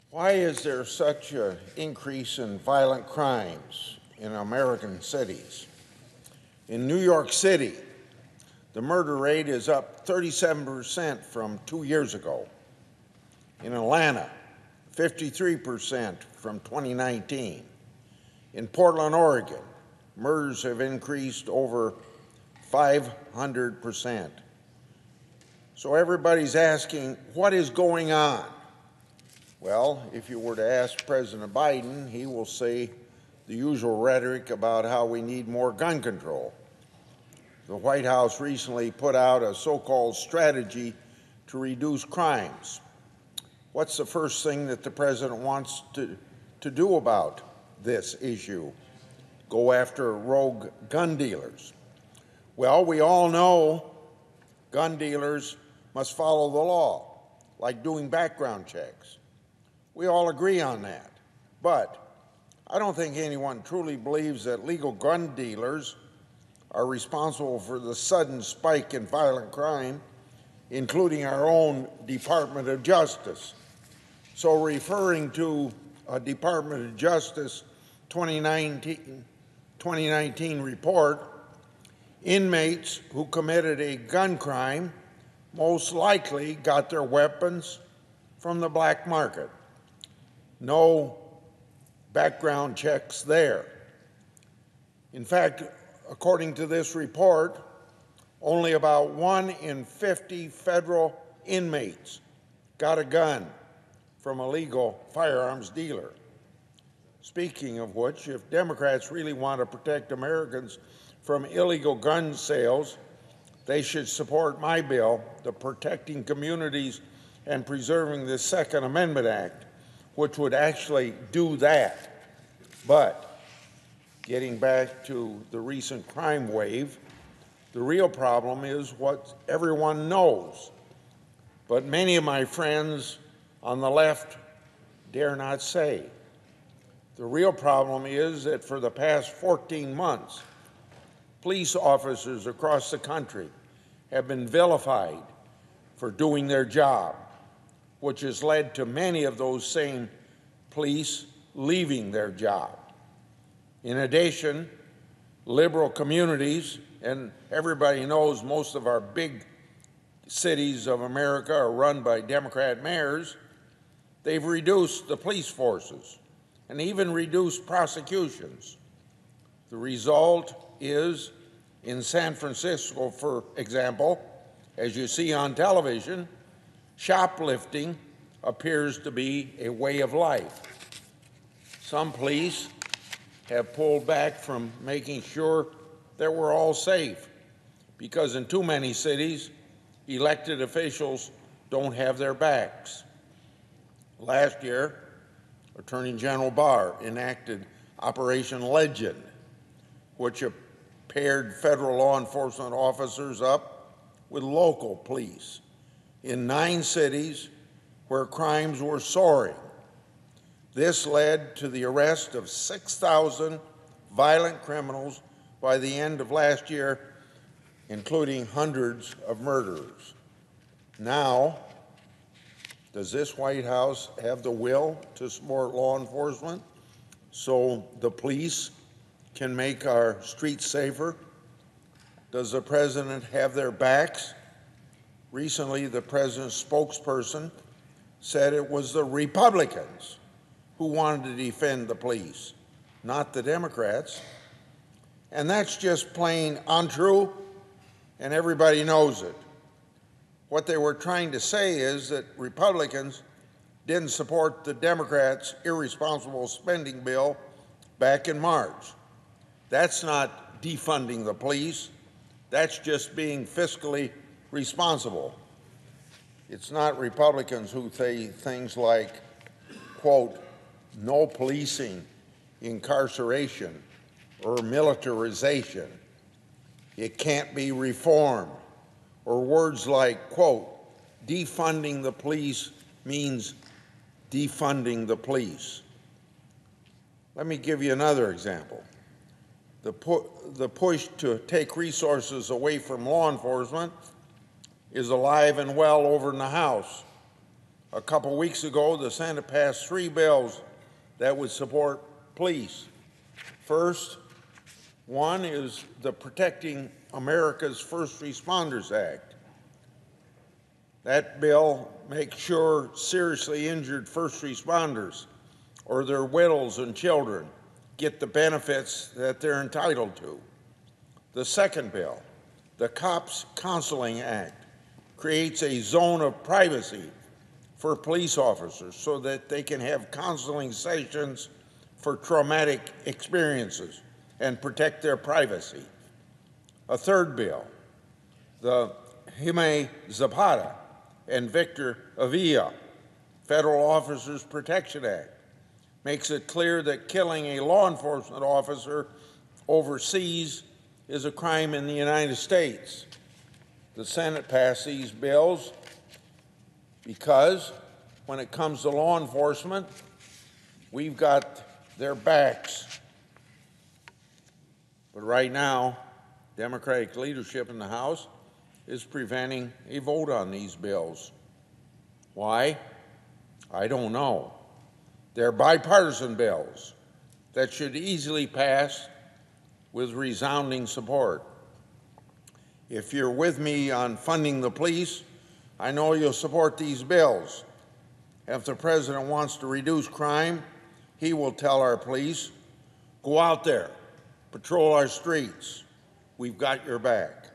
Why is there such an increase in violent crimes in American cities? In New York City, the murder rate is up 37% from 2 years ago. In Atlanta, 53% from 2019. In Portland, Oregon, murders have increased over 500%. So everybody's asking, what is going on? Well, if you were to ask President Biden, he will say the usual rhetoric about how we need more gun control. The White House recently put out a so-called strategy to reduce crimes. What's the first thing that the president wants to do about this issue? Go after rogue gun dealers. Well, we all know gun dealers must follow the law, like doing background checks. We all agree on that. But I don't think anyone truly believes that legal gun dealers are responsible for the sudden spike in violent crime, including our own Department of Justice. So referring to a Department of Justice 2019 report, inmates who committed a gun crime most likely got their weapons from the black market. No background checks there. In fact, according to this report, only about 1 in 50 federal inmates got a gun from a legal firearms dealer. Speaking of which, if Democrats really want to protect Americans from illegal gun sales, they should support my bill, the Protecting Communities and Preserving the Second Amendment Act, which would actually do that. But getting back to the recent crime wave, the real problem is what everyone knows, but many of my friends on the left dare not say. The real problem is that for the past 14 months, police officers across the country have been vilified for doing their job, which has led to many of those same police leaving their job. In addition, liberal communities, and everybody knows most of our big cities of America are run by Democrat mayors, they've reduced the police forces and even reduced prosecutions. The result is, in San Francisco, for example, as you see on television, shoplifting appears to be a way of life. Some police have pulled back from making sure that we're all safe because in too many cities, elected officials don't have their backs. Last year, Attorney General Barr enacted Operation Legend, which paired federal law enforcement officers up with local police in 9 cities where crimes were soaring. This led to the arrest of 6,000 violent criminals by the end of last year, including hundreds of murderers. Now, does this White House have the will to support law enforcement so the police can make our streets safer? Does the president have their backs? Recently, the president's spokesperson said it was the Republicans who wanted to defend the police, not the Democrats. And that's just plain untrue, and everybody knows it. What they were trying to say is that Republicans didn't support the Democrats' irresponsible spending bill back in March. That's not defunding the police. That's just being fiscally responsible. It's not Republicans who say things like, quote, no policing, incarceration, or militarization. It can't be reformed. Or words like, quote, defunding the police means defunding the police. Let me give you another example. The push to take resources away from law enforcement is alive and well over in the House. A couple weeks ago, the Senate passed 3 bills that would support police. First, one is the Protecting America's First Responders Act. That bill makes sure seriously injured first responders or their widows and children get the benefits that they're entitled to. The second bill, the Cops Counseling Act, creates a zone of privacy for police officers so that they can have counseling sessions for traumatic experiences and protect their privacy. A third bill, the Jaime Zapata and Victor Avila Federal Officers Protection Act, makes it clear that killing a law enforcement officer overseas is a crime in the United States. The Senate passed these bills because when it comes to law enforcement, we've got their backs. But right now, Democratic leadership in the House is preventing a vote on these bills. Why? I don't know. They're bipartisan bills that should easily pass with resounding support. If you're with me on funding the police, I know you'll support these bills. If the president wants to reduce crime, he will tell our police, go out there, patrol our streets. We've got your back.